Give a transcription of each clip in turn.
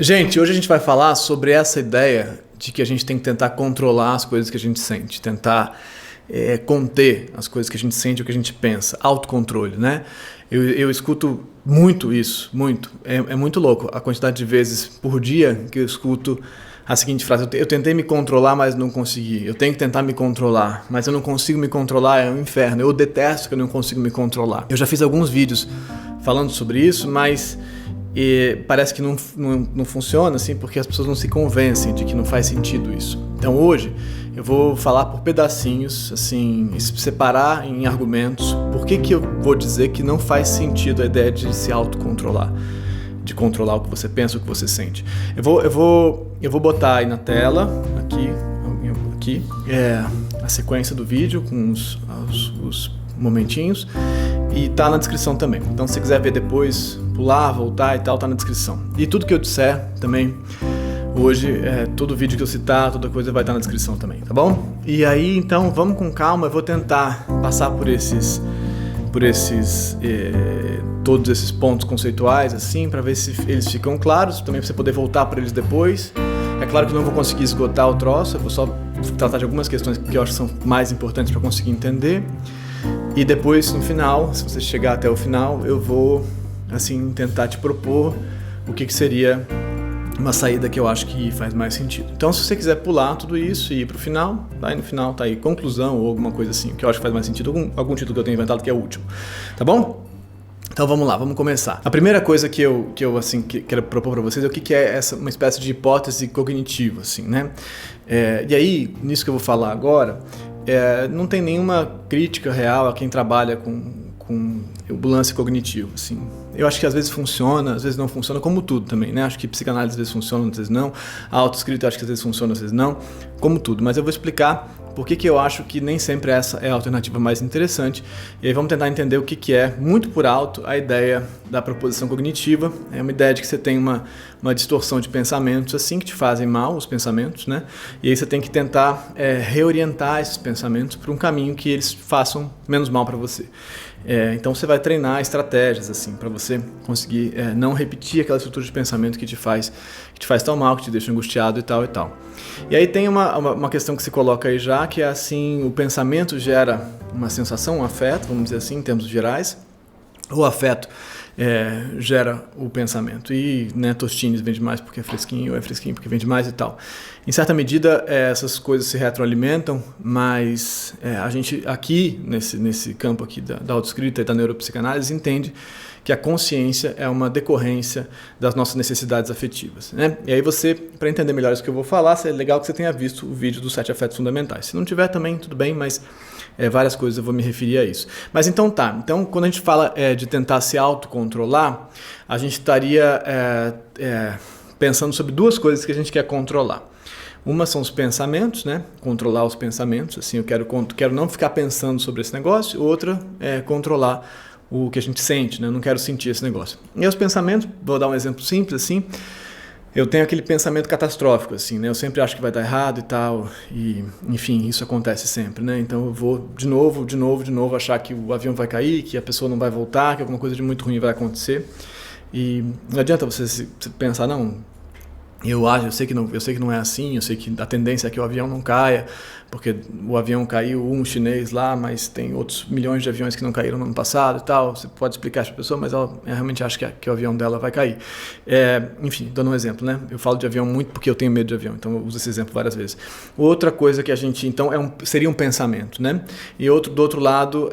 Gente, hoje a gente vai falar sobre essa ideia de que a gente tem que tentar controlar as coisas que a gente sente, tentar conter as coisas que a gente sente ou que a gente pensa, autocontrole, né? Eu escuto muito isso, muito. É muito louco a quantidade de vezes por dia que eu escuto a seguinte frase: eu tentei me controlar, mas não consegui. Eu tenho que tentar me controlar, mas eu não consigo me controlar, é um inferno. Eu detesto que eu não consigo me controlar. Eu já fiz alguns vídeos falando sobre isso, mas parece que não funciona assim, porque as pessoas não se convencem de que não faz sentido isso. Então hoje eu vou falar por pedacinhos, assim, separar em argumentos por que eu vou dizer que não faz sentido a ideia de se autocontrolar, de controlar o que você pensa, o que você sente. Eu vou botar aí na tela, aqui a sequência do vídeo com os momentinhos, e tá na descrição também. Então se você quiser ver depois, pular, voltar e tal, tá na descrição. E tudo que eu disser também hoje, todo vídeo que eu citar, toda coisa vai estar na descrição também, tá bom? E aí então vamos com calma, eu vou tentar passar por todos esses pontos conceituais assim, para ver se eles ficam claros, também para você poder voltar para eles depois. É claro que eu não vou conseguir esgotar o troço, eu vou só tratar de algumas questões que eu acho que são mais importantes para conseguir entender. E depois, no final, se você chegar até o final, eu vou assim tentar te propor o que seria uma saída que eu acho que faz mais sentido. Então, se você quiser pular tudo isso e ir pro final, aí no final tá aí conclusão ou alguma coisa assim, que eu acho que faz mais sentido, algum título que eu tenho inventado que é o último. Tá bom? Então vamos lá, vamos começar. A primeira coisa que eu assim, quero propor para vocês é o que é uma espécie de hipótese cognitiva, assim, né? E aí, nisso que eu vou falar agora, não tem nenhuma crítica real a quem trabalha com o lance cognitivo, assim. Eu acho que às vezes funciona, às vezes não funciona, como tudo também, né? Acho que psicanálise às vezes funciona, às vezes não. A autoescrita acho que às vezes funciona, às vezes não. Como tudo, mas eu vou explicar por que eu acho que nem sempre essa é a alternativa mais interessante. E aí vamos tentar entender o que é, muito por alto, a ideia da proposição cognitiva. É uma ideia de que você tem uma distorção de pensamentos assim que te fazem mal, os pensamentos, né? E aí você tem que tentar reorientar esses pensamentos para um caminho que eles façam menos mal para você. Então você vai treinar estratégias assim para você conseguir não repetir aquela estrutura de pensamento que te faz tão mal, que te deixa angustiado e tal e tal. E aí tem uma questão que se coloca aí já, que é assim: o pensamento gera uma sensação, um afeto, vamos dizer assim, em termos gerais. O afeto gera o pensamento. E, né, Tostines vende mais porque é fresquinho, ou é fresquinho porque vende mais e tal. Em certa medida, essas coisas se retroalimentam, mas a gente aqui, nesse campo aqui da autoescrita e da neuropsicanálise, entende que a consciência é uma decorrência das nossas necessidades afetivas, né? E aí você, para entender melhor isso que eu vou falar, é legal que você tenha visto o vídeo dos 7 afetos fundamentais. Se não tiver também, tudo bem, mas várias coisas eu vou me referir a isso. Mas então tá, então quando a gente fala de tentar se autocontrolar, a gente estaria pensando sobre duas coisas que a gente quer controlar. Uma são os pensamentos, né? Controlar os pensamentos, assim, eu quero não ficar pensando sobre esse negócio. Outra é controlar o que a gente sente, né? Eu não quero sentir esse negócio. E os pensamentos, vou dar um exemplo simples, assim, eu tenho aquele pensamento catastrófico, assim, né? Eu sempre acho que vai dar errado e tal, e, enfim, isso acontece sempre, né? Então eu vou de novo achar que o avião vai cair, que a pessoa não vai voltar, que alguma coisa de muito ruim vai acontecer. E não adianta você pensar, não, eu sei que não é assim, eu sei que a tendência é que o avião não caia, porque o avião caiu, um chinês lá, mas tem outros milhões de aviões que não caíram no ano passado e tal. Você pode explicar isso para a pessoa, mas ela realmente acha que o avião dela vai cair. Enfim, dando um exemplo, né? Eu falo de avião muito porque eu tenho medo de avião, então eu uso esse exemplo várias vezes. Outra coisa que a gente, então, seria um pensamento, né? E do outro lado,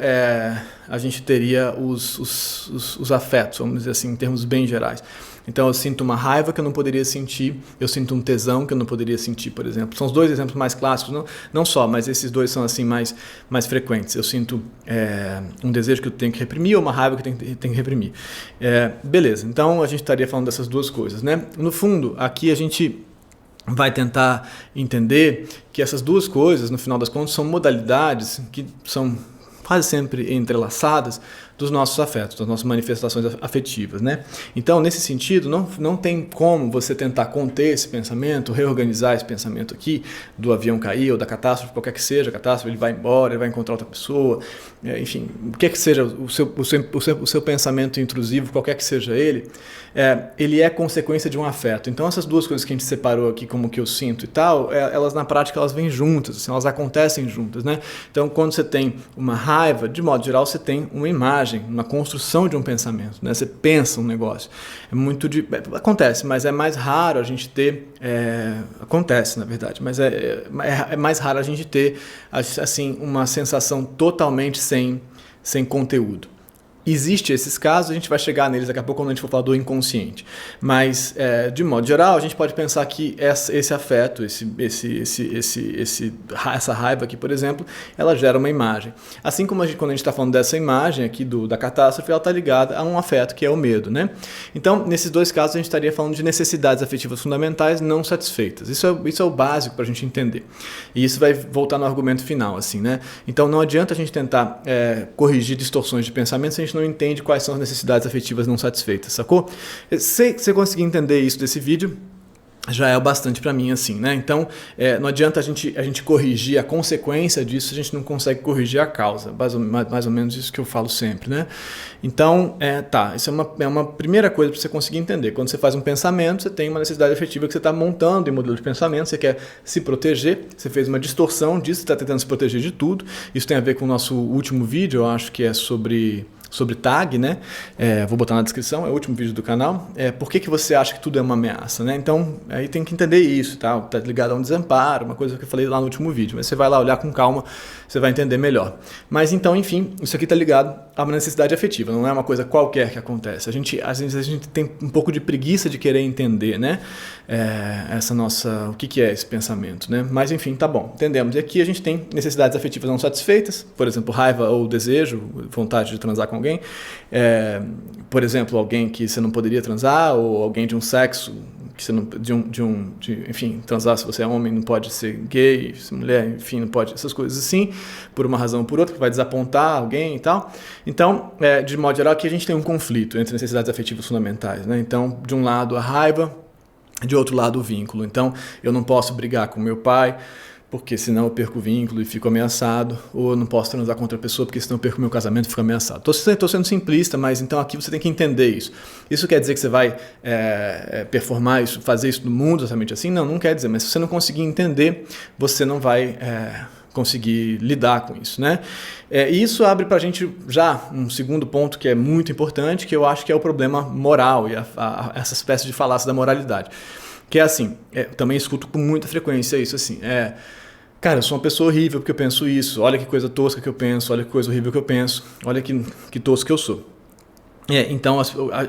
a gente teria os afetos, vamos dizer assim, em termos bem gerais. Então eu sinto uma raiva que eu não poderia sentir, eu sinto um tesão que eu não poderia sentir, por exemplo. São os dois exemplos mais clássicos, não só, mas esses dois são assim mais frequentes. Eu sinto um desejo que eu tenho que reprimir ou uma raiva que eu tenho que reprimir. Beleza, então a gente estaria falando dessas duas coisas, né? No fundo, aqui a gente vai tentar entender que essas duas coisas, no final das contas, são modalidades que são quase sempre entrelaçadas dos nossos afetos, das nossas manifestações afetivas, né? Então, nesse sentido, não tem como você tentar conter esse pensamento, reorganizar esse pensamento aqui, do avião cair ou da catástrofe, qualquer que seja a catástrofe, ele vai embora, ele vai encontrar outra pessoa, enfim, o que seja o seu pensamento intrusivo, qualquer que seja ele é consequência de um afeto. Então, essas duas coisas que a gente separou aqui, como que eu sinto e tal, elas na prática elas vêm juntas, assim, elas acontecem juntas, né? Então, quando você tem uma raiva, de modo geral, você tem uma imagem, uma construção de um pensamento, né? Você pensa um negócio. Acontece, mas é mais raro a gente ter... acontece, na verdade, mas é mais raro a gente ter, assim, uma sensação totalmente sem conteúdo. Existem esses casos, a gente vai chegar neles daqui a pouco quando a gente for falar do inconsciente. Mas, de modo geral, a gente pode pensar que esse afeto, essa raiva aqui, por exemplo, ela gera uma imagem. Assim como quando a gente está falando dessa imagem aqui da catástrofe, ela está ligada a um afeto que é o medo, né? Então, nesses dois casos, a gente estaria falando de necessidades afetivas fundamentais não satisfeitas. Isso é o básico para a gente entender. E isso vai voltar no argumento final, assim, né? Então, não adianta a gente tentar corrigir distorções de pensamento se a gente não entende quais são as necessidades afetivas não satisfeitas, sacou? Se você conseguir entender isso desse vídeo, já é o bastante para mim, assim, né? Então, não adianta a gente corrigir a consequência disso, a gente não consegue corrigir a causa. Mais ou menos isso que eu falo sempre, né? Então, isso é uma primeira coisa para você conseguir entender. Quando você faz um pensamento, você tem uma necessidade afetiva que você está montando em modelo de pensamento, você quer se proteger, você fez uma distorção disso, você está tentando se proteger de tudo. Isso tem a ver com o nosso último vídeo, eu acho que é sobre tag, né? Vou botar na descrição, é o último vídeo do canal. Por que você acha que tudo é uma ameaça, né? Então, aí tem que entender isso, tá? Tá ligado a um desamparo, uma coisa que eu falei lá no último vídeo. Mas você vai lá olhar com calma, você vai entender melhor. Mas então, enfim, isso aqui tá ligado a uma necessidade afetiva, não é uma coisa qualquer que acontece. Às vezes a gente tem um pouco de preguiça de querer entender, né? O que é esse pensamento, né? Mas enfim, tá bom, entendemos. E aqui a gente tem necessidades afetivas não satisfeitas, por exemplo, raiva ou desejo, vontade de transar com alguém. Por exemplo, alguém que você não poderia transar, ou alguém de um sexo que você não, enfim, transar se você é homem não pode ser gay, se mulher, enfim, não pode, essas coisas assim, por uma razão ou por outra, que vai desapontar alguém e tal. Então, de modo geral, aqui a gente tem um conflito entre necessidades afetivas fundamentais, né? Então, de um lado a raiva, de outro lado o vínculo. Então, eu não posso brigar com meu pai, porque senão eu perco o vínculo e fico ameaçado, ou eu não posso transar com outra pessoa, porque senão eu perco o meu casamento e fico ameaçado. Estou sendo simplista, mas então aqui você tem que entender isso. Isso quer dizer que você vai performar isso, fazer isso no mundo exatamente assim? Não quer dizer, mas se você não conseguir entender, você não vai conseguir lidar com isso, né? E isso abre para a gente já um segundo ponto que é muito importante, que eu acho que é o problema moral e essa espécie de falácia da moralidade. Que é assim, também escuto com muita frequência isso, assim, cara, eu sou uma pessoa horrível porque eu penso isso, olha que coisa tosca que eu penso, olha que coisa horrível que eu penso, olha que tosco que eu sou. Então,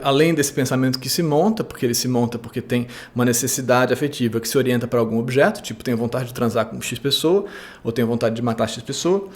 além desse pensamento que se monta, porque ele se monta porque tem uma necessidade afetiva que se orienta para algum objeto, tipo, tenho vontade de transar com X pessoa, ou tenho vontade de matar X pessoa,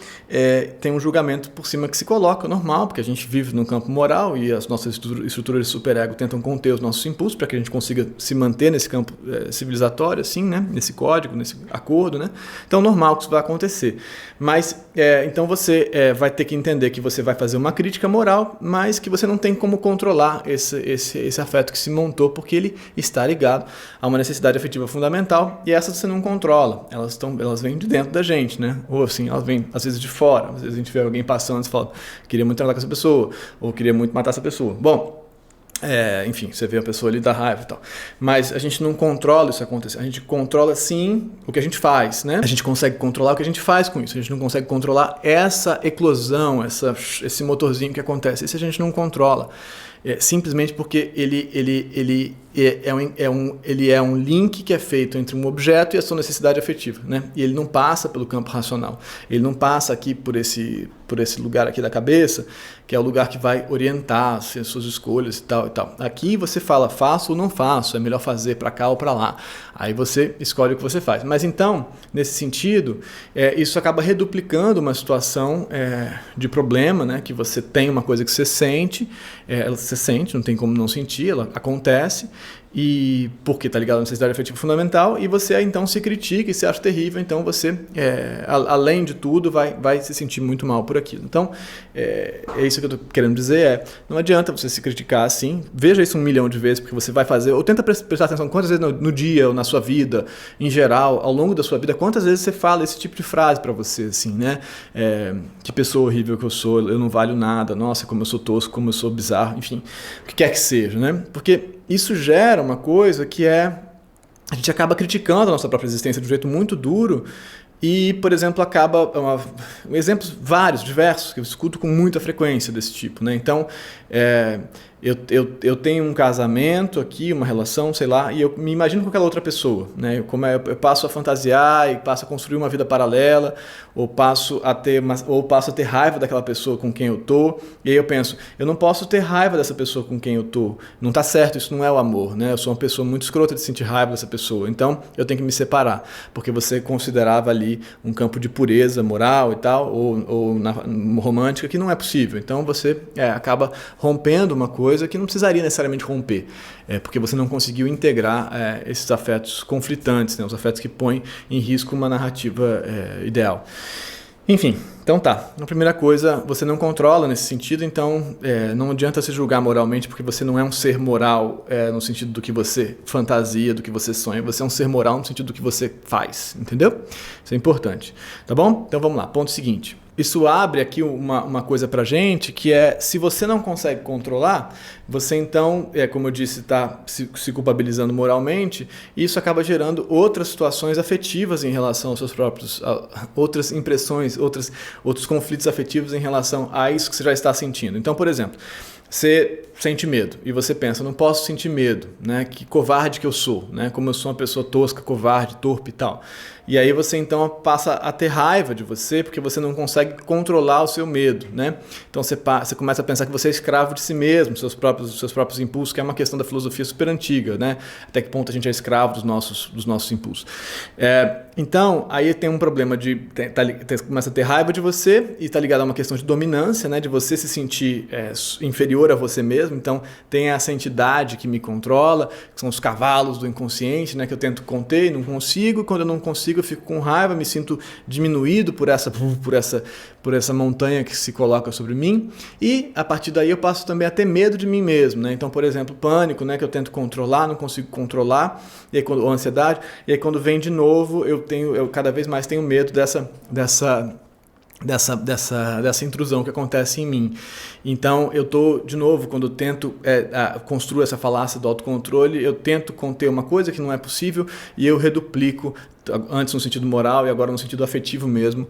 tem um julgamento por cima que se coloca, normal, porque a gente vive num campo moral e as nossas estruturas de superego tentam conter os nossos impulsos para que a gente consiga se manter nesse campo civilizatório, assim, né? Nesse código, nesse acordo, né? Então, normal que isso vai acontecer. Mas, então você vai ter que entender que você vai fazer uma crítica moral, mas que você não tem como controlar esse afeto que se montou, porque ele está ligado a uma necessidade afetiva fundamental, e essa você não controla, elas vêm de dentro da gente, né? Ou assim, elas vêm às vezes de fora, às vezes a gente vê alguém passando e fala, queria muito transar com essa pessoa, ou queria muito matar essa pessoa. Bom, enfim, você vê a pessoa ali da raiva e tal. Mas a gente não controla isso acontecer. A gente controla, sim, o que a gente faz, né? A gente consegue controlar o que a gente faz com isso. A gente não consegue controlar essa eclosão, esse motorzinho que acontece. Isso a gente não controla. Simplesmente porque ele é um link que é feito entre um objeto e a sua necessidade afetiva, né? E ele não passa pelo campo racional. Ele não passa aqui por esse lugar aqui da cabeça, que é o lugar que vai orientar as suas escolhas e tal e tal. Aqui você fala, faço ou não faço, é melhor fazer para cá ou para lá. Aí você escolhe o que você faz. Mas então, nesse sentido, isso acaba reduplicando uma situação de problema, né? Que você tem uma coisa que você sente, não tem como não sentir, ela acontece, e porque está ligado à necessidade afetiva fundamental, e você então se critica e se acha terrível, então você, além de tudo, vai se sentir muito mal por aquilo. Então, é isso que eu estou querendo dizer, não adianta você se criticar assim, veja isso 1 milhão de vezes, porque você vai fazer, ou tenta prestar atenção quantas vezes no dia, ou na sua vida, em geral, ao longo da sua vida, quantas vezes você fala esse tipo de frase para você, assim, né? Que pessoa horrível que eu sou, eu não valho nada, nossa, como eu sou tosco, como eu sou bizarro, enfim, o que quer que seja, né? Porque isso gera uma coisa que a gente acaba criticando a nossa própria existência de um jeito muito duro e, por exemplo, exemplos vários, diversos, que eu escuto com muita frequência desse tipo, né? Então, eu tenho um casamento aqui, uma relação, sei lá, e eu me imagino com aquela outra pessoa, né? Eu passo a fantasiar e passo a construir uma vida paralela, ou passo a ter raiva daquela pessoa com quem eu tô, e aí eu penso, eu não posso ter raiva dessa pessoa com quem eu tô, não tá certo, isso não é o amor, né? Eu sou uma pessoa muito escrota de sentir raiva dessa pessoa, então eu tenho que me separar, porque você considerava ali um campo de pureza moral e tal, ou romântica, que não é possível, então você acaba rompendo uma coisa que não precisaria necessariamente romper, porque você não conseguiu integrar esses afetos conflitantes, né, os afetos que põem em risco uma narrativa ideal. Enfim, então tá. A primeira coisa, você não controla nesse sentido, então não adianta se julgar moralmente, porque você não é um ser moral no sentido do que você fantasia, do que você sonha, você é um ser moral no sentido do que você faz, entendeu? Isso é importante, tá bom? Então vamos lá, ponto seguinte. Isso abre aqui uma coisa pra gente, que se você não consegue controlar, você então, como eu disse, está se culpabilizando moralmente, e isso acaba gerando outras situações afetivas em relação aos seus próprios, outras impressões, outros conflitos afetivos em relação a isso que você já está sentindo. Então, por exemplo, você sente medo e você pensa, não posso sentir medo, né? Que covarde que eu sou, né? Como eu sou uma pessoa tosca, covarde, torpe e tal. E aí você então passa a ter raiva de você porque você não consegue controlar o seu medo, né? Então você começa a pensar que você é escravo de si mesmo, seus próprios impulsos, que é uma questão da filosofia super antiga, né? Até que ponto a gente é escravo dos nossos impulsos. Então, aí tem um problema começa a ter raiva de você e está ligado a uma questão de dominância, né? De você se sentir inferior a você mesmo. Então, tem essa entidade que me controla, que são os cavalos do inconsciente, né? Que eu tento conter e não consigo. Quando eu não consigo, eu fico com raiva, me sinto diminuído por essa montanha que se coloca sobre mim. E, a partir daí, eu passo também a ter medo de mim mesmo, né? Então, por exemplo, pânico, né? Que eu tento controlar, não consigo controlar, ou ansiedade. E aí, quando vem de novo, eu cada vez mais tenho medo dessa intrusão que acontece em mim. Então, eu estou, de novo, quando eu tento construir essa falácia do autocontrole, eu tento conter uma coisa que não é possível e eu reduplico, antes no sentido moral e agora no sentido afetivo mesmo,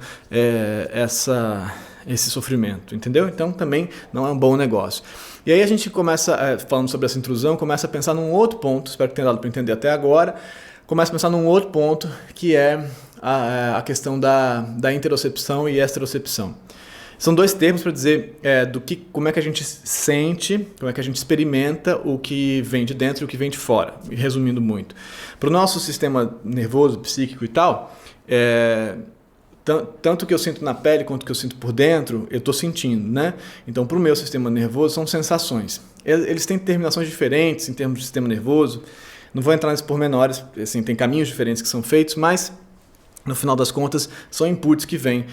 esse sofrimento, entendeu? Então, também não é um bom negócio. E aí a gente começa, falando sobre essa intrusão, começa a pensar num outro ponto, espero que tenha dado para entender até agora, começa a pensar num outro ponto, que é a questão da interocepção e exterocepção. São dois termos para dizer como é que a gente sente, como é que a gente experimenta o que vem de dentro e o que vem de fora, resumindo muito. Para o nosso sistema nervoso, psíquico e tal, tanto que eu sinto na pele quanto que eu sinto por dentro, eu estou sentindo, né? Então, para o meu sistema nervoso, são sensações. Eles têm terminações diferentes em termos de sistema nervoso. Não vou entrar nesses pormenores, assim, tem caminhos diferentes que são feitos, mas no final das contas são inputs que vêm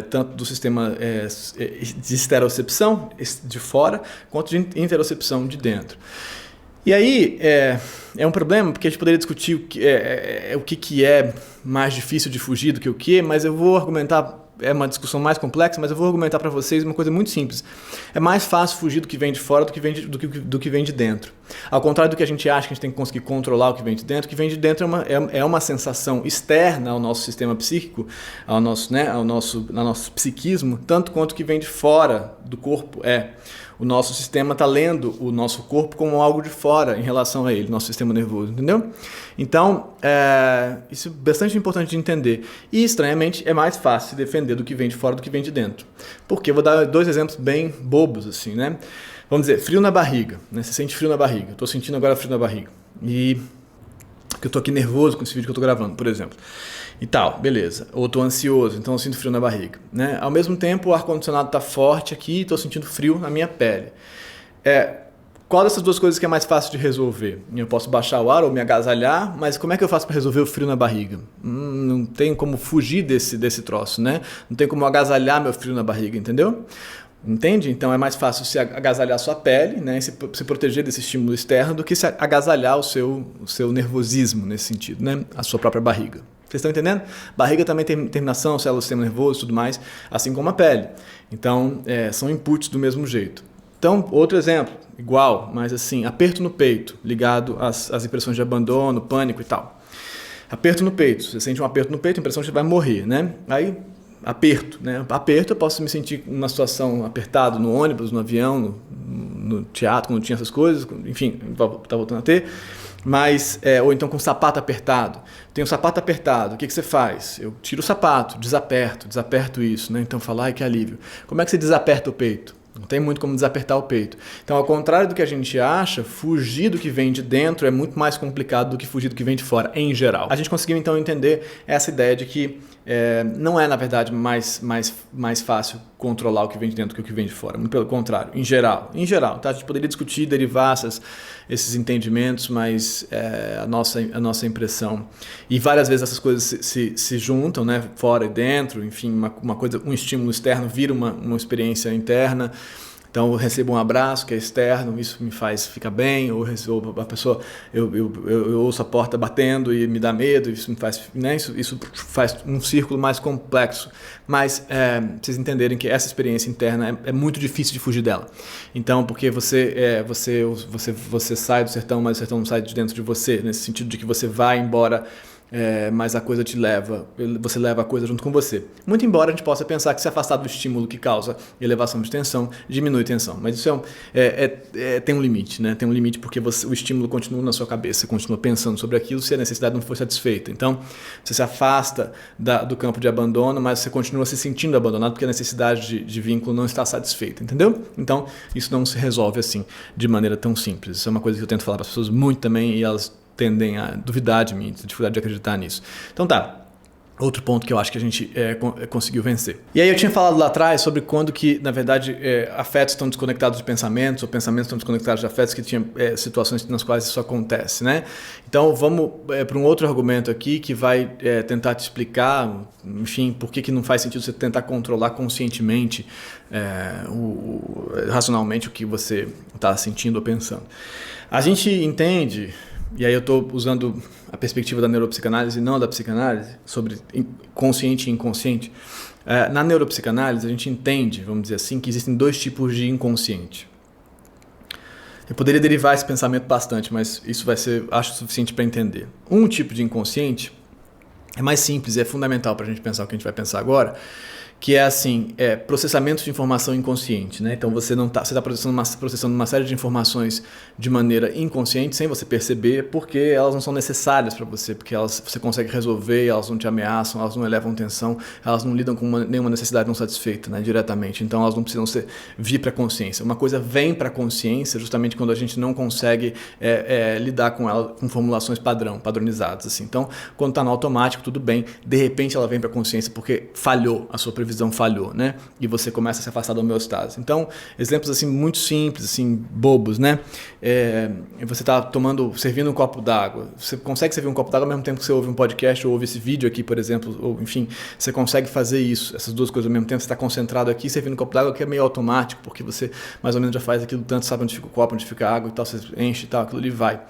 tanto do sistema de esterocepção de fora, quanto de interocepção de dentro. E aí é um problema, porque a gente poderia discutir o que é mais difícil de fugir do que o que, mas eu vou argumentar. É uma discussão mais complexa, mas eu vou argumentar para vocês uma coisa muito simples. É mais fácil fugir do que vem de fora do que vem de dentro. Ao contrário do que a gente acha que a gente tem que conseguir controlar o que vem de dentro, o que vem de dentro é uma sensação externa ao nosso sistema psíquico, ao nosso psiquismo, tanto quanto o que vem de fora do corpo é. O nosso sistema está lendo o nosso corpo como algo de fora em relação a ele, nosso sistema nervoso, entendeu? Então, isso é bastante importante de entender. E, estranhamente, é mais fácil se defender do que vem de fora do que vem de dentro. Porque eu vou dar 2 exemplos bem bobos, assim, né? Vamos dizer, frio na barriga, né? Você sente frio na barriga. Estou sentindo agora frio na barriga. E que eu estou aqui nervoso com esse vídeo que eu estou gravando, por exemplo. E tal, beleza. Ou estou ansioso, então eu sinto frio na barriga, né? Ao mesmo tempo, o ar-condicionado está forte aqui e estou sentindo frio na minha pele. Qual dessas duas coisas que é mais fácil de resolver? Eu posso baixar o ar ou me agasalhar, mas como é que eu faço para resolver o frio na barriga? Não tem como fugir desse troço, né? Não tem como agasalhar meu frio na barriga, entendeu? Entende? Então é mais fácil se agasalhar a sua pele, né? Se proteger desse estímulo externo do que se agasalhar o seu nervosismo nesse sentido, né? A sua própria barriga. Vocês estão entendendo? Barriga também tem terminação, células do sistema nervoso e tudo mais, assim como a pele. Então, são inputs do mesmo jeito. Então, outro exemplo, igual, mas assim, aperto no peito, ligado às impressões de abandono, pânico e tal. Aperto no peito, você sente um aperto no peito, a impressão de que você vai morrer, né? Aí, aperto, né? Aperto, eu posso me sentir numa situação apertado no ônibus, no avião, no teatro, quando tinha essas coisas, enfim, tá voltando a ter. Mas, ou então com sapato apertado. Tem o sapato apertado, o que você faz? Eu tiro o sapato, desaperto isso, né? Então fala, ai que alívio. Como é que você desaperta o peito? Não tem muito como desapertar o peito. Então, ao contrário do que a gente acha, fugir do que vem de dentro é muito mais complicado do que fugir do que vem de fora, em geral. A gente conseguiu então entender essa ideia de que não é, na verdade, mais fácil controlar o que vem de dentro do que o que vem de fora. Muito pelo contrário, em geral. Tá? A gente poderia discutir, derivar esses entendimentos, mas a nossa impressão. E várias vezes essas coisas se juntam, né? Fora e dentro, enfim, uma coisa, um estímulo externo vira uma experiência interna. Então eu recebo um abraço que é externo, isso me faz ficar bem, ou recebo a pessoa, eu ouço a porta batendo e me dá medo, isso me faz, né? Isso faz um círculo mais complexo. Mas vocês entenderem que essa experiência interna é muito difícil de fugir dela. Então, porque você sai do sertão, mas o sertão não sai de dentro de você, nesse sentido de que você vai embora. Mas a coisa te leva, você leva a coisa junto com você. Muito embora a gente possa pensar que se afastar do estímulo que causa elevação de tensão, diminui tensão. Mas isso tem um limite, né? Tem um limite porque o estímulo continua na sua cabeça, você continua pensando sobre aquilo se a necessidade não for satisfeita. Então, você se afasta do campo de abandono, mas você continua se sentindo abandonado porque a necessidade de vínculo não está satisfeita, entendeu? Então, isso não se resolve assim, de maneira tão simples. Isso é uma coisa que eu tento falar para as pessoas muito também e elas tendem a duvidar de mim, dificuldade de acreditar nisso. Então tá, outro ponto que eu acho que a gente conseguiu vencer. E aí eu tinha falado lá atrás sobre quando que, na verdade, afetos estão desconectados de pensamentos, ou pensamentos estão desconectados de afetos, que tinha situações nas quais isso acontece, né? Então vamos para um outro argumento aqui que vai tentar te explicar, enfim, por que não faz sentido você tentar controlar conscientemente, racionalmente o que você está sentindo ou pensando. A gente entende... E aí eu estou usando a perspectiva da neuropsicanálise e não a da psicanálise, sobre consciente e inconsciente. Na neuropsicanálise a gente entende, vamos dizer assim, que existem dois tipos de inconsciente. Eu poderia derivar esse pensamento bastante, mas isso vai ser, acho, suficiente para entender. Um tipo de inconsciente é mais simples e é fundamental para a gente pensar o que a gente vai pensar agora, que é assim, processamento de informação inconsciente, né? Então você está processando uma série de informações de maneira inconsciente, sem você perceber, porque elas não são necessárias para você, porque você consegue resolver, elas não te ameaçam, elas não elevam tensão, elas não lidam com nenhuma necessidade não satisfeita, né, diretamente. Então elas não precisam vir para a consciência. Uma coisa vem para a consciência justamente quando a gente não consegue lidar com ela com formulações padronizadas, assim. Então, quando está no automático, tudo bem, de repente ela vem para a consciência porque falhou a sua previsão, falhou, né? E você começa a se afastar da homeostase. Então, exemplos assim muito simples, assim, bobos, né? Você está servindo um copo d'água. Você consegue servir um copo d'água ao mesmo tempo que você ouve um podcast ou ouve esse vídeo aqui, por exemplo, ou enfim, você consegue fazer isso, essas duas coisas ao mesmo tempo. Você está concentrado aqui, servindo um copo d'água, que é meio automático, porque você mais ou menos já faz aquilo tanto, sabe onde fica o copo, onde fica a água e tal, você enche e tal, aquilo ali vai.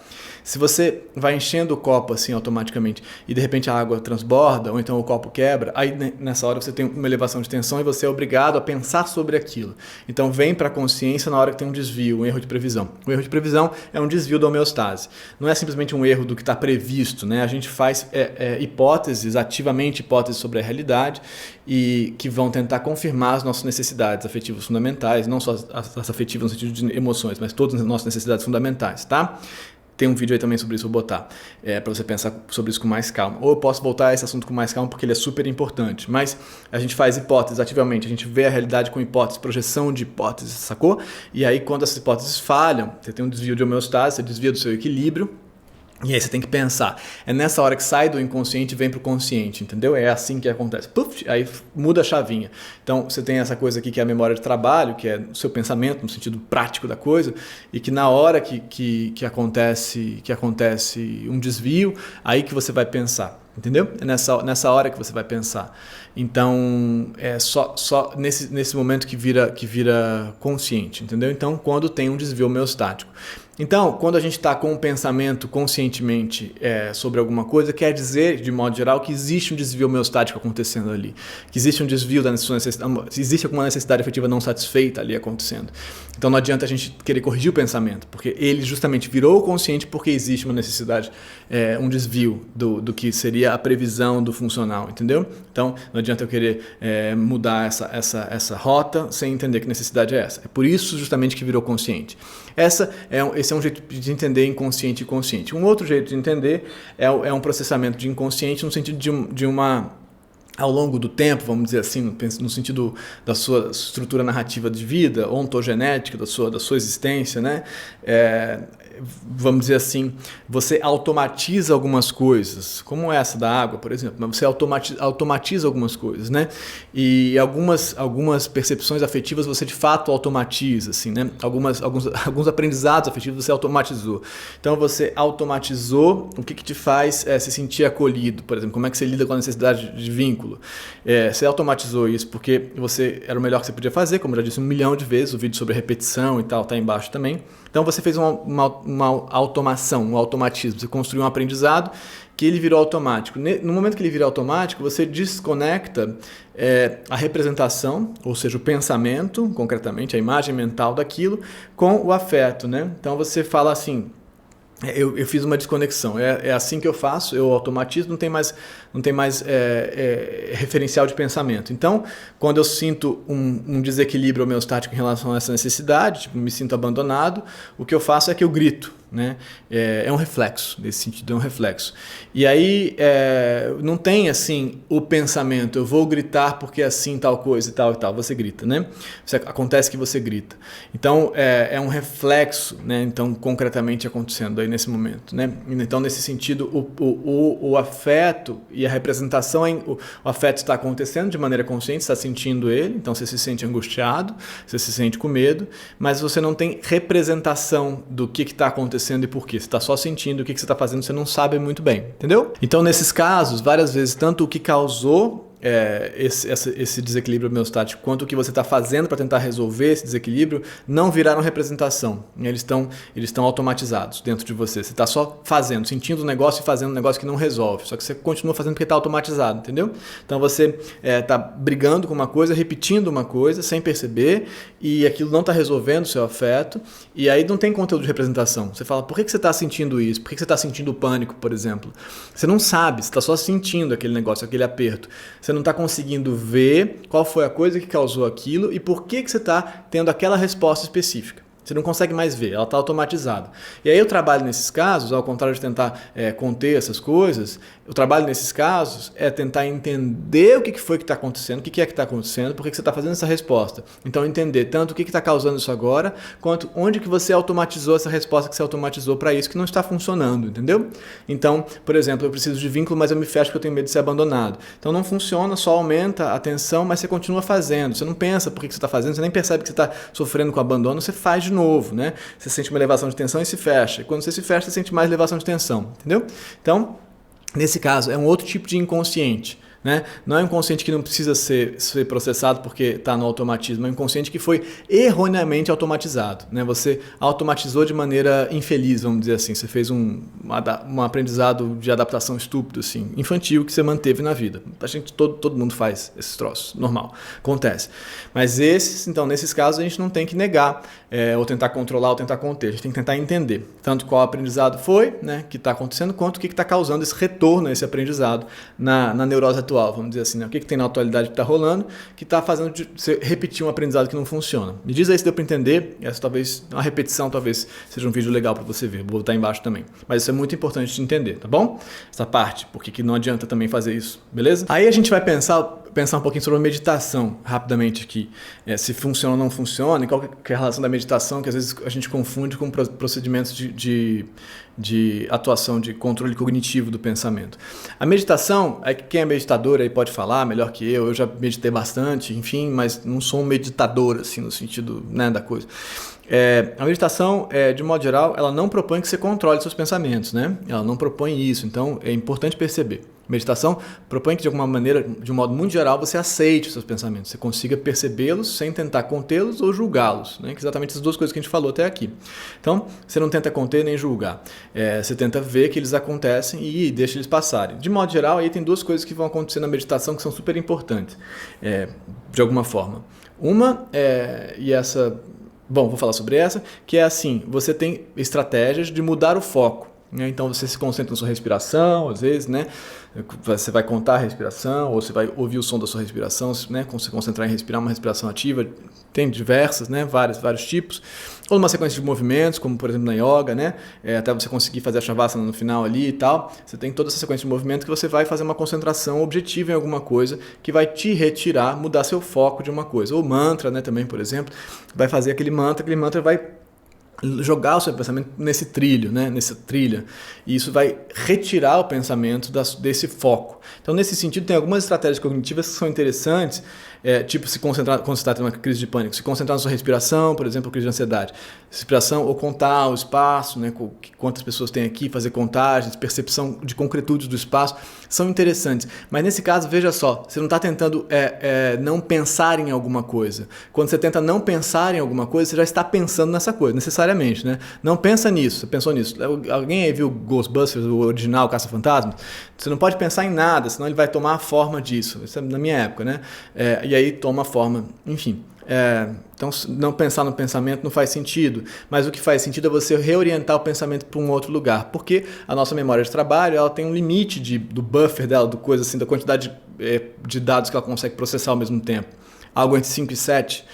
Se você vai enchendo o copo assim automaticamente e de repente a água transborda ou então o copo quebra, aí nessa hora você tem uma elevação de tensão e você é obrigado a pensar sobre aquilo. Então vem para a consciência na hora que tem um desvio, um erro de previsão. O erro de previsão é um desvio da homeostase. Não é simplesmente um erro do que está previsto, né? A gente faz hipóteses, ativamente hipóteses sobre a realidade e que vão tentar confirmar as nossas necessidades afetivas fundamentais, não só as afetivas no sentido de emoções, mas todas as nossas necessidades fundamentais, tá? Tem um vídeo aí também sobre isso, vou botar, para você pensar sobre isso com mais calma. Ou eu posso voltar a esse assunto com mais calma porque ele é super importante. Mas a gente faz hipóteses ativamente, a gente vê a realidade com hipóteses, projeção de hipóteses, sacou? E aí quando essas hipóteses falham, você tem um desvio de homeostase, você desvia do seu equilíbrio, E aí você tem que pensar. É nessa hora que sai do inconsciente e vem pro consciente, entendeu? É assim que acontece. Puf, aí muda a chavinha. Então você tem essa coisa aqui que é a memória de trabalho, que é o seu pensamento no sentido prático da coisa, e que na hora que acontece um desvio, aí que você vai pensar. Entendeu? É nessa hora que você vai pensar. Então, é só nesse momento que vira consciente, entendeu? Então, quando tem um desvio homeostático. Então, quando a gente está com um pensamento conscientemente sobre alguma coisa, quer dizer, de modo geral, que existe um desvio homeostático acontecendo ali. Que existe um desvio da sua necessidade, existe alguma necessidade afetiva não satisfeita ali acontecendo. Então não adianta a gente querer corrigir o pensamento, porque ele justamente virou consciente porque existe uma necessidade, um desvio do que seria a previsão do funcional, entendeu? Então não adianta eu querer mudar essa rota sem entender que necessidade é essa. É por isso justamente que virou consciente. Esse é um jeito de entender inconsciente e consciente. Um outro jeito de entender é um processamento de inconsciente no sentido de uma... ao longo do tempo, vamos dizer assim, no sentido da sua estrutura narrativa de vida, ontogenética, da sua existência, né? Vamos dizer assim, você automatiza algumas coisas, como essa da água, por exemplo, mas você automatiza algumas coisas, né? E algumas percepções afetivas você de fato automatiza, assim, né? Alguns aprendizados afetivos você automatizou. Então você automatizou o que te faz se sentir acolhido, por exemplo, como é que você lida com a necessidade de vínculo. Você automatizou isso porque era o melhor que você podia fazer, como eu já disse 1 milhão de vezes, o vídeo sobre repetição e tal, tá aí embaixo também. Então você fez uma automação, um automatismo, você construiu um aprendizado que ele virou automático. No momento que ele vira automático, você desconecta a representação, ou seja, o pensamento, concretamente, a imagem mental daquilo, com o afeto, né? Então você fala assim... Eu fiz uma desconexão, é assim que eu faço, eu automatizo, não tem mais referencial de pensamento. Então, quando eu sinto um desequilíbrio homeostático em relação a essa necessidade, tipo, me sinto abandonado, o que eu faço é que eu grito, né? É um reflexo, nesse sentido, é um reflexo. E aí, não tem assim o pensamento, eu vou gritar porque é assim tal coisa e tal, você grita, né? Acontece que você grita. Então, é um reflexo, né? Então, concretamente acontecendo aí nesse momento, né? Então, nesse sentido, o afeto e a representação, o afeto está acontecendo de maneira consciente, você está sentindo ele, então você se sente angustiado, você se sente com medo, mas você não tem representação do que está acontecendo e por quê. Você está só sentindo o que você está fazendo, você não sabe muito bem, entendeu? Então, nesses casos, várias vezes, tanto o que causou esse desequilíbrio homeostático quanto o que você está fazendo para tentar resolver esse desequilíbrio não viraram representação. Eles estão automatizados dentro de você. Você está só fazendo, sentindo o negócio e fazendo um negócio que não resolve. Só que você continua fazendo porque está automatizado, entendeu? Então você está brigando com uma coisa, repetindo uma coisa sem perceber e aquilo não está resolvendo o seu afeto e aí não tem conteúdo de representação. Você fala, por que você está sentindo isso? Por que você está sentindo pânico, por exemplo? Você não sabe, você está só sentindo aquele negócio, aquele aperto. Você não está conseguindo ver qual foi a coisa que causou aquilo e por que você está tendo aquela resposta específica. Você não consegue mais ver, ela está automatizada. E aí o trabalho nesses casos, ao contrário de tentar conter essas coisas, o trabalho nesses casos é tentar entender o que foi que está acontecendo, o que é que está acontecendo, por que você está fazendo essa resposta. Então entender tanto o que está causando isso agora, quanto onde que você automatizou essa resposta que você automatizou para isso que não está funcionando, entendeu? Então, por exemplo, eu preciso de vínculo, mas eu me fecho porque eu tenho medo de ser abandonado. Então não funciona, só aumenta a tensão, mas você continua fazendo. Você não pensa por que você está fazendo, você nem percebe que você está sofrendo com abandono, você faz de novo, né? Você sente uma elevação de tensão e se fecha. E quando você se fecha, você sente mais elevação de tensão, entendeu? Então, nesse caso, é um outro tipo de inconsciente. Né? Não é um inconsciente que não precisa ser processado porque está no automatismo, é um inconsciente que foi erroneamente automatizado. Né? Você automatizou de maneira infeliz, vamos dizer assim. Você fez um aprendizado de adaptação estúpido, assim, infantil, que você manteve na vida. A gente, todo mundo faz esses troços, normal, acontece. Mas nesses casos, a gente não tem que negar, ou tentar controlar, ou tentar conter. A gente tem que tentar entender tanto qual aprendizado foi, né, que está acontecendo, quanto o que está causando esse retorno a esse aprendizado na neurose atual, vamos dizer assim, né? O que tem na atualidade que está rolando, que está fazendo você repetir um aprendizado que não funciona. Me diz aí se deu para entender, essa talvez, uma repetição talvez seja um vídeo legal para você ver, vou botar embaixo também. Mas isso é muito importante de entender, tá bom? Essa parte, porque que não adianta também fazer isso, beleza? Aí a gente vai pensar um pouquinho sobre a meditação, rapidamente aqui. Se funciona ou não funciona, e qual que é a relação da meditação, que às vezes a gente confunde com procedimentos de atuação, de controle cognitivo do pensamento. A meditação, quem é meditador aí pode falar melhor que eu já meditei bastante, enfim, mas não sou um meditador, assim, no sentido, né, da coisa. A meditação, de modo geral, ela não propõe que você controle seus pensamentos, né? Ela não propõe isso, então é importante perceber. Meditação propõe que, de alguma maneira, de um modo muito geral, você aceite os seus pensamentos, você consiga percebê-los sem tentar contê-los ou julgá-los, né? Que exatamente essas duas coisas que a gente falou até aqui. Então, você não tenta conter nem julgar, você tenta ver que eles acontecem e deixa eles passarem. De modo geral, aí tem duas coisas que vão acontecer na meditação que são super importantes, de alguma forma. Uma, e essa... Bom, vou falar sobre essa, que é assim, você tem estratégias de mudar o foco. Então você se concentra na sua respiração, às vezes, né? Você vai contar a respiração, ou você vai ouvir o som da sua respiração, né? Se concentrar em respirar, uma respiração ativa, tem diversas, né? Vários tipos. Ou uma sequência de movimentos, como por exemplo na yoga, né? Até você conseguir fazer a shavasana no final ali e tal. Você tem toda essa sequência de movimentos que você vai fazer uma concentração objetiva em alguma coisa que vai te retirar, mudar seu foco de uma coisa. Ou mantra, né? Também, por exemplo, vai fazer aquele mantra vai jogar o seu pensamento nesse trilho, né? Nessa trilha, e isso vai retirar o pensamento desse foco. Então, nesse sentido, tem algumas estratégias cognitivas que são interessantes, tipo se concentrar quando você está tendo uma crise de pânico, se concentrar na sua respiração, por exemplo, crise de ansiedade, respiração, ou contar o espaço, né? Quantas pessoas tem aqui, fazer contagens, percepção de concretude do espaço, são interessantes. Mas nesse caso, veja só, você não está tentando não pensar em alguma coisa. Quando você tenta não pensar em alguma coisa, você já está pensando nessa coisa, necessariamente, né? Não pensa nisso, você pensou nisso. Alguém aí viu Ghostbusters, o original Caça-Fantasmas? Você não pode pensar em nada, senão ele vai tomar a forma disso. Isso é na minha época, né? E aí toma a forma, enfim. Então, não pensar no pensamento não faz sentido, mas o que faz sentido é você reorientar o pensamento para um outro lugar, porque a nossa memória de trabalho ela tem um limite do buffer dela, do coisa assim, da quantidade de dados que ela consegue processar ao mesmo tempo. Algo entre 5 e 7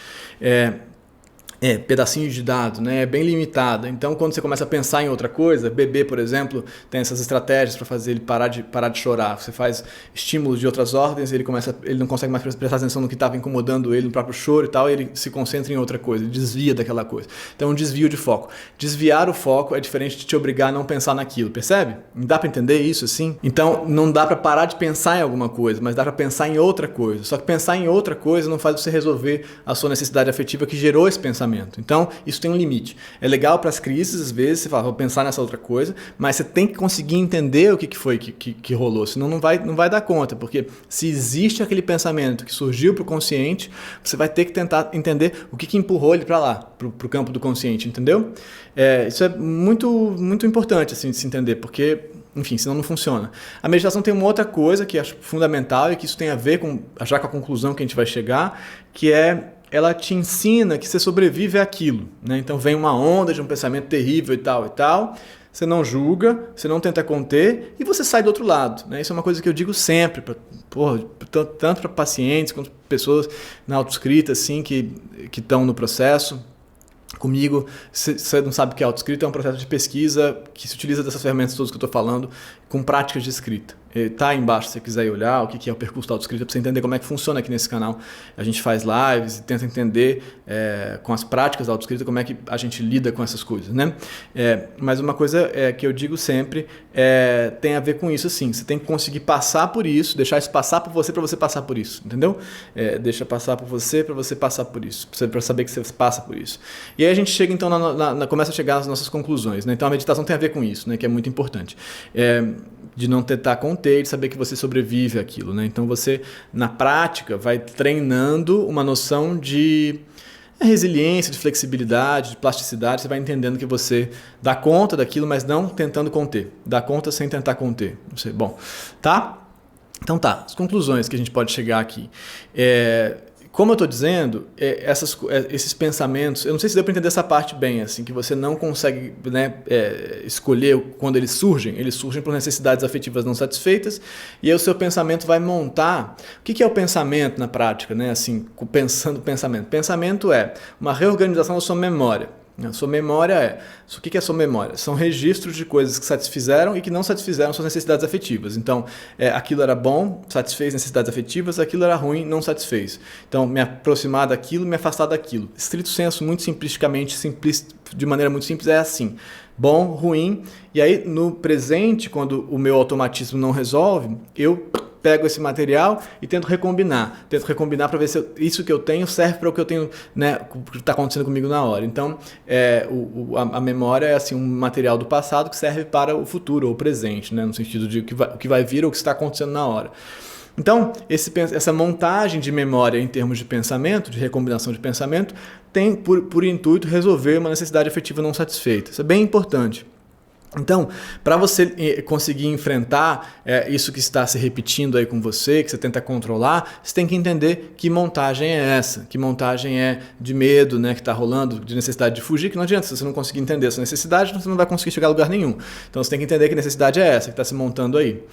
pedacinhos de dados, né? É bem limitada. Então, quando você começa a pensar em outra coisa, bebê, por exemplo, tem essas estratégias para fazer ele parar de chorar. Você faz estímulos de outras ordens, ele não consegue mais prestar atenção no que estava incomodando ele, no próprio choro e tal, e ele se concentra em outra coisa, ele desvia daquela coisa. Então, é um desvio de foco. Desviar o foco é diferente de te obrigar a não pensar naquilo, percebe? Não dá para entender isso assim? Então, não dá para parar de pensar em alguma coisa, mas dá para pensar em outra coisa. Só que pensar em outra coisa não faz você resolver a sua necessidade afetiva que gerou esse pensamento. Então, isso tem um limite. É legal para as crises, às vezes, você fala, vou pensar nessa outra coisa, mas você tem que conseguir entender o que foi que rolou, senão não vai dar conta, porque se existe aquele pensamento que surgiu para o consciente, você vai ter que tentar entender o que empurrou ele para lá, para o campo do consciente, entendeu? Isso é muito, muito importante assim, de se entender, porque... Enfim, senão não funciona. A meditação tem uma outra coisa que acho fundamental e que isso tem a ver com a conclusão que a gente vai chegar, que ela te ensina que você sobrevive àquilo, né? Então vem uma onda de um pensamento terrível e tal, você não julga, você não tenta conter e você sai do outro lado, né? Isso é uma coisa que eu digo sempre, tanto para pacientes quanto para pessoas na autoescrita assim, que estão no processo. Comigo, você não sabe o que é autoescrita, é um processo de pesquisa que se utiliza dessas ferramentas todas que eu estou falando com práticas de escrita. Tá aí embaixo se você quiser olhar o que é o percurso da autoescrita para você entender como é que funciona aqui nesse canal. A gente faz lives e tenta entender com as práticas da autoescrita como é que a gente lida com essas coisas, né? Mas uma coisa que eu digo sempre tem a ver com isso assim, você tem que conseguir passar por isso, deixar isso passar por você para você passar por isso, entendeu? Deixa passar por você para você passar por isso, para saber que você passa por isso. E aí a gente chega então, começa a chegar nas nossas conclusões, né? Então a meditação tem a ver com isso, né? Que é muito importante. De não tentar conter, de saber que você sobrevive àquilo, né? Então você, na prática, vai treinando uma noção de resiliência, de flexibilidade, de plasticidade, você vai entendendo que você dá conta daquilo, mas não tentando conter. Dá conta sem tentar conter. Não sei, bom, tá? Então tá, as conclusões que a gente pode chegar aqui. como eu estou dizendo, esses pensamentos, eu não sei se deu para entender essa parte bem, assim, que você não consegue, né, escolher quando eles surgem por necessidades afetivas não satisfeitas, e aí o seu pensamento vai montar. O que é o pensamento na prática, né? Assim, pensando pensamento. Pensamento é uma reorganização da sua memória. A sua memória o que é a sua memória? São registros de coisas que satisfizeram e que não satisfizeram suas necessidades afetivas. Então, aquilo era bom, satisfez necessidades afetivas, aquilo era ruim, não satisfez. Então, me aproximar daquilo, me afastar daquilo. Estrito senso, muito simplisticamente, de maneira muito simples, é assim. Bom, ruim, e aí no presente, quando o meu automatismo não resolve, eu pego esse material e tento recombinar para ver se isso que eu tenho serve para o que eu tenho, né, o que está acontecendo comigo na hora. Então, a memória é assim, um material do passado que serve para o futuro ou o presente, né, no sentido de o que vai vir ou o que está acontecendo na hora. Então, essa montagem de memória em termos de pensamento, de recombinação de pensamento, tem por intuito resolver uma necessidade afetiva não satisfeita. Isso é bem importante. Então, para você conseguir enfrentar isso que está se repetindo aí com você, que você tenta controlar, você tem que entender que montagem é essa, que montagem é de medo, né, que está rolando, de necessidade de fugir, que não adianta, se você não conseguir entender essa necessidade, você não vai conseguir chegar a lugar nenhum. Então, você tem que entender que necessidade é essa, que está se montando aí,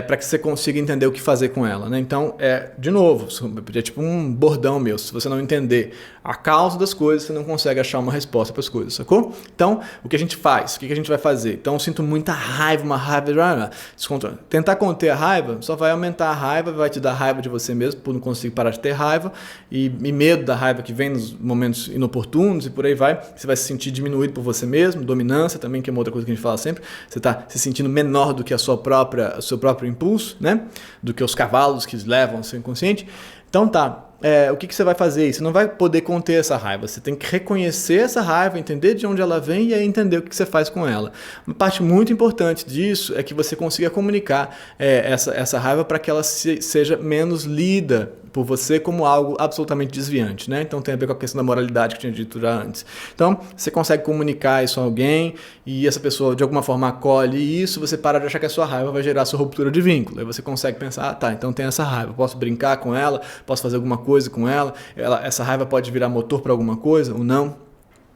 para que você consiga entender o que fazer com ela, né? Então, de novo, é tipo um bordão meu, se você não entender a causa das coisas, você não consegue achar uma resposta para as coisas, sacou? Então, o que a gente faz? O que a gente vai fazer? Então eu sinto muita raiva, uma raiva, descontrole. Tentar conter a raiva só vai aumentar a raiva, vai te dar raiva de você mesmo por não conseguir parar de ter raiva e medo da raiva que vem nos momentos inoportunos e por aí vai. Você vai se sentir diminuído por você mesmo, dominância também, que é uma outra coisa que a gente fala sempre. Você está se sentindo menor do que o seu próprio impulso, né? Do que os cavalos que levam o seu inconsciente. Então tá. O que você vai fazer? Você não vai poder conter essa raiva. Você tem que reconhecer essa raiva, entender de onde ela vem e aí entender o que você faz com ela. Uma parte muito importante disso é que você consiga comunicar essa raiva para que ela seja menos lida por você como algo absolutamente desviante, né? Então tem a ver com a questão da moralidade que eu tinha dito já antes. Então você consegue comunicar isso a alguém e essa pessoa de alguma forma acolhe isso, você para de achar que a sua raiva vai gerar a sua ruptura de vínculo. Aí você consegue pensar, tá, então tem essa raiva, posso brincar com ela, posso fazer alguma coisa com ela, essa raiva pode virar motor para alguma coisa ou não.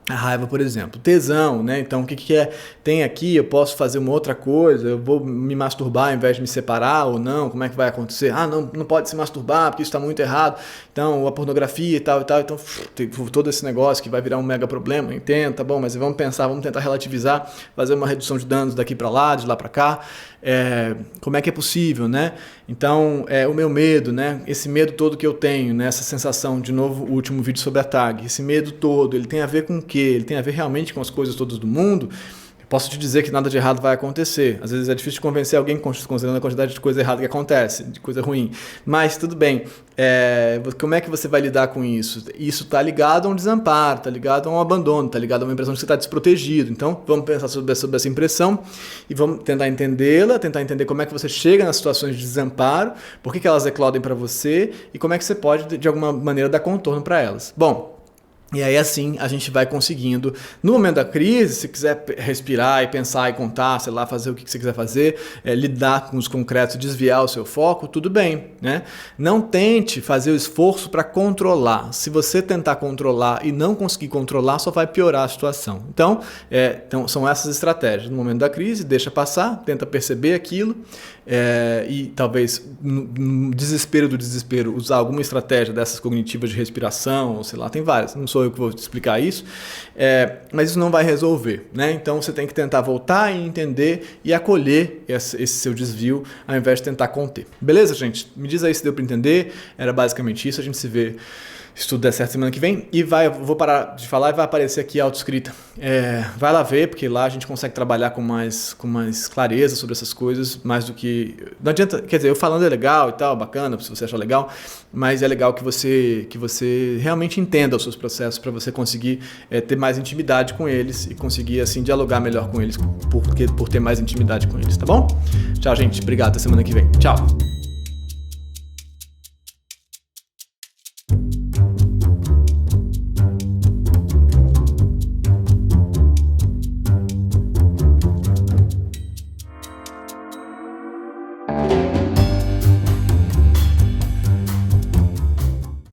A raiva, por exemplo, tesão, né? Então, o que é? Tem aqui, eu posso fazer uma outra coisa, eu vou me masturbar ao invés de me separar ou não? Como é que vai acontecer? Ah, não pode se masturbar porque isso está muito errado. Então, a pornografia e tal. Então, tem todo esse negócio que vai virar um mega problema. Entendo, tá bom, mas vamos pensar, vamos tentar relativizar, fazer uma redução de danos daqui para lá, de lá para cá. Como é que é possível, né? Então, o meu medo, né? Esse medo todo que eu tenho, né? Essa sensação, de novo, o último vídeo sobre a tag, esse medo todo, ele tem a ver com o quê? Ele tem a ver realmente com as coisas todas do mundo? Posso te dizer que nada de errado vai acontecer. Às vezes é difícil de convencer alguém considerando a quantidade de coisa errada que acontece, de coisa ruim. Mas tudo bem. Como é que você vai lidar com isso? Isso está ligado a um desamparo, está ligado a um abandono, está ligado a uma impressão de que você está desprotegido. Então, vamos pensar sobre essa impressão e vamos tentar entendê-la, tentar entender como é que você chega nas situações de desamparo, por que elas eclodem para você e como é que você pode, de alguma maneira, dar contorno para elas. Bom, e aí assim a gente vai conseguindo, no momento da crise, se quiser respirar e pensar e contar, sei lá, fazer o que você quiser fazer, lidar com os concretos, desviar o seu foco, tudo bem, né? Não tente fazer o esforço para controlar. Se você tentar controlar e não conseguir controlar, só vai piorar a situação. Então são essas estratégias. No momento da crise, deixa passar, tenta perceber aquilo e talvez no desespero do desespero usar alguma estratégia dessas cognitivas de respiração, ou sei lá, tem várias, não sou eu que vou te explicar isso, mas isso não vai resolver, né? Então você tem que tentar voltar e entender e acolher esse seu desvio ao invés de tentar conter. Beleza, gente? Me diz aí se deu para entender, era basicamente isso, a gente se vê se tudo der certo semana que vem, e vou parar de falar e vai aparecer aqui a autoescrita. Vai lá ver, porque lá a gente consegue trabalhar com mais clareza sobre essas coisas, mais do que... Não adianta, quer dizer, eu falando é legal e tal, bacana, se você achar legal, mas é legal que você realmente entenda os seus processos para você conseguir ter mais intimidade com eles e conseguir, assim, dialogar melhor com eles por ter mais intimidade com eles, tá bom? Tchau, gente. Obrigado. Até semana que vem. Tchau.